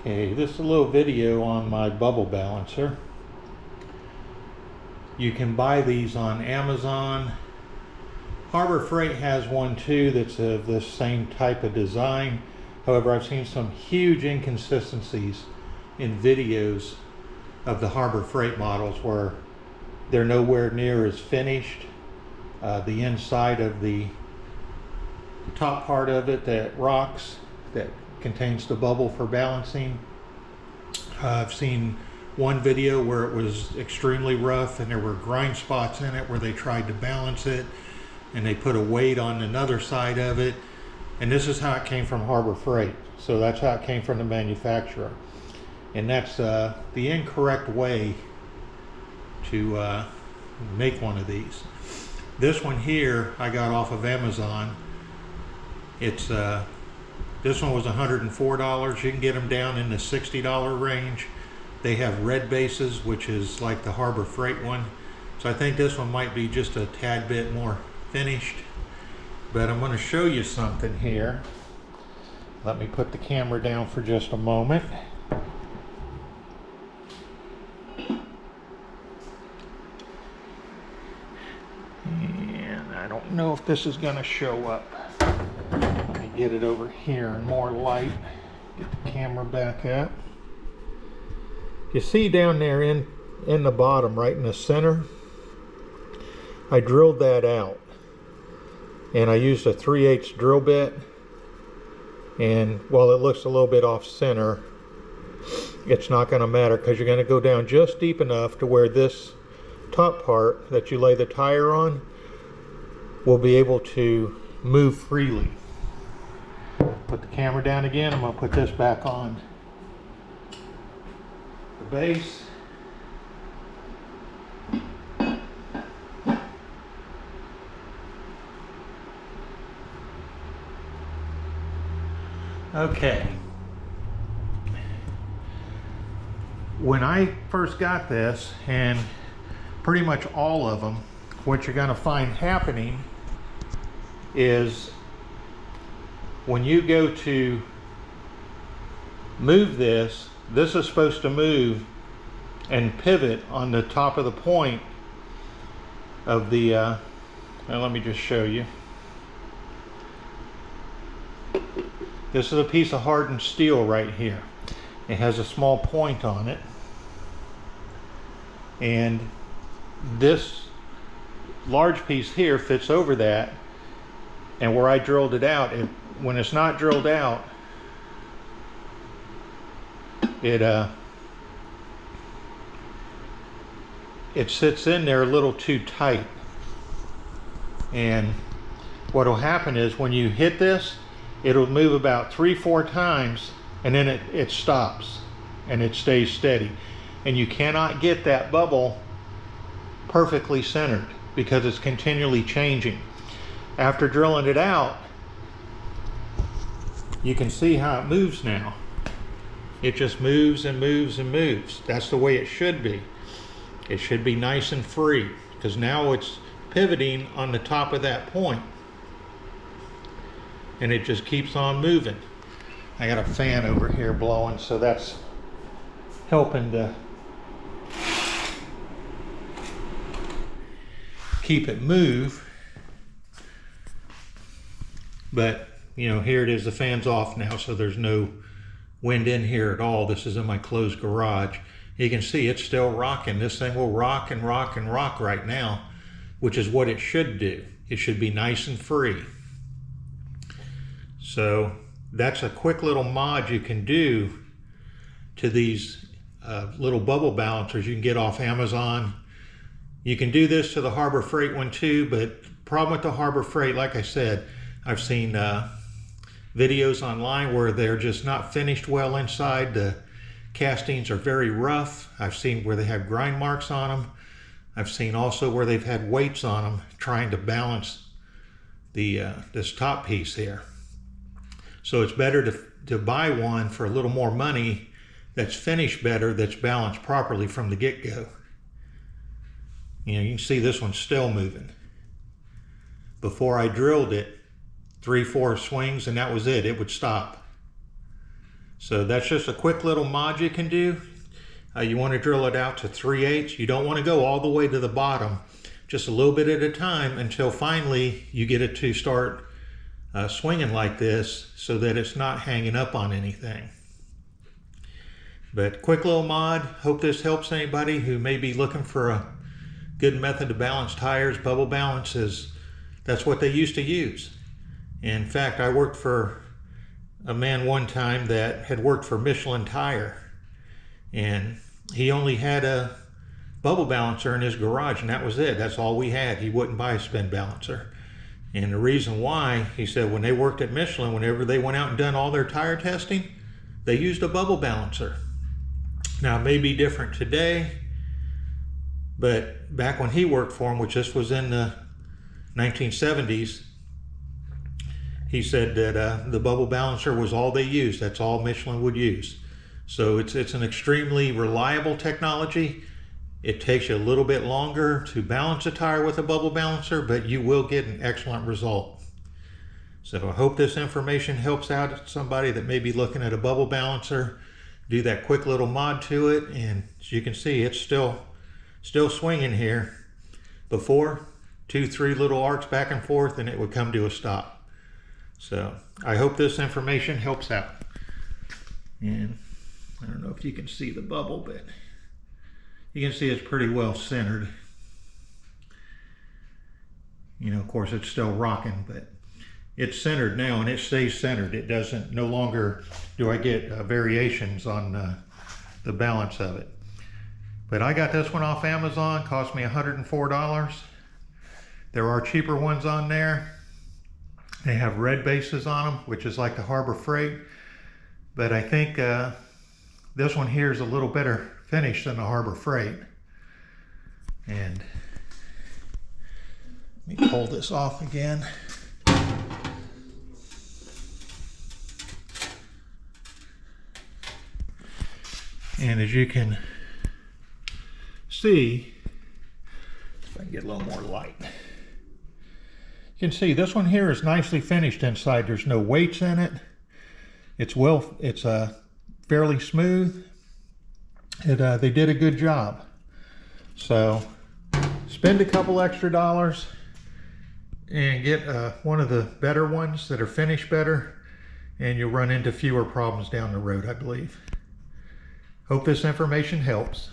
Okay, this is a little video on my bubble balancer. You can buy these on Amazon. Harbor Freight has one too that's of this same type of design. However, I've seen some huge inconsistencies in videos of the Harbor Freight models where they're nowhere near as finished. The inside of the top part of it that rocks, that contains the bubble for balancing. I've seen one video where it was extremely rough and there were grind spots in it where they tried to balance it and they put a weight on another side of it, and this is how it came from Harbor Freight. So that's how it came from the manufacturer, and that's the incorrect way to make one of these. This one here I got off of Amazon. It's this one was $104. You can get them down in the $60 range. They have red bases, which is like the Harbor Freight one. So I think this one might be just a tad bit more finished. But I'm going to show you something here. Let me put the camera down for just a moment. And I don't know if this is going to show up. Let me get it over here in more light. Get the camera back up. You see down there in the bottom, right in the center, I drilled that out. And I used a 3/8 drill bit. And while it looks a little bit off center, it's not going to matter because you're going to go down just deep enough to where this top part that you lay the tire on will be able to move freely. Put the camera down again. I'm going to put this back on the base. Okay. When I first got this, and pretty much all of them, what you're going to find happening is when you go to move this, this is supposed to move and pivot on the top of the point of the, now let me just show you. This is a piece of hardened steel right here. It has a small point on it. And this large piece here fits over that. And where I drilled it out, when it's not drilled out, it sits in there a little too tight. And what will happen is when you hit this, it'll move about 3-4 times and then it stops and it stays steady. And you cannot get that bubble perfectly centered because it's continually changing. After drilling it out, you can see how it moves now. It just moves and moves and moves. That's the way it should be. It should be nice and free because now it's pivoting on the top of that point. And it just keeps on moving. I got a fan over here blowing, so that's helping to keep it move. But you know, here it is, the fan's off now, so there's no wind in here at all. This is in my closed garage. You can see it's still rocking. This thing will rock and rock and rock right now, which is what it should do. It should be nice and free. So that's a quick little mod you can do to these little bubble balancers you can get off Amazon. You can do this to the Harbor Freight one too, but problem with the Harbor Freight, like I said, I've seen videos online where they're just not finished well inside. The castings are very rough. I've seen where they have grind marks on them. I've seen also where they've had weights on them trying to balance the this top piece here. So it's better to buy one for a little more money that's finished better, that's balanced properly from the get-go. You know, you can see this one's still moving. Before I drilled it, 3-4 swings and that was it. It would stop. So that's just a quick little mod you can do. You want to drill it out to 3/8. You don't want to go all the way to the bottom, just a little bit at a time until finally you get it to start swinging like this so that it's not hanging up on anything. But quick little mod. Hope this helps anybody who may be looking for a good method to balance tires. Bubble balance that's what they used to use. In fact, I worked for a man one time that had worked for Michelin Tire, and he only had a bubble balancer in his garage, and that was it. That's all we had. He wouldn't buy a spin balancer. And the reason why, he said, when they worked at Michelin, whenever they went out and done all their tire testing, they used a bubble balancer. Now, it may be different today, but back when he worked for him, which this was in the 1970s, he said that the bubble balancer was all they used. That's all Michelin would use. So it's an extremely reliable technology. It takes you a little bit longer to balance a tire with a bubble balancer, but you will get an excellent result. So I hope this information helps out somebody that may be looking at a bubble balancer. Do that quick little mod to it, and as you can see, it's still swinging here. Before, 2-3 little arcs back and forth and it would come to a stop. So I hope this information helps out. And I don't know if you can see the bubble, but you can see it's pretty well centered. You know, of course it's still rocking, but it's centered now and it stays centered. It doesn't, no longer do I get variations on the balance of it. But I got this one off Amazon, cost me $104. There are cheaper ones on there. They have red bases on them, which is like the Harbor Freight. But I think this one here is a little better finish than the Harbor Freight. And let me pull this off again. And as you can see, if I can get a little more light, you can see this one here is nicely finished inside. There's no weights in it. It's fairly smooth. They did a good job. So spend a couple extra dollars and get one of the better ones that are finished better, and you'll run into fewer problems down the road, I believe. Hope this information helps.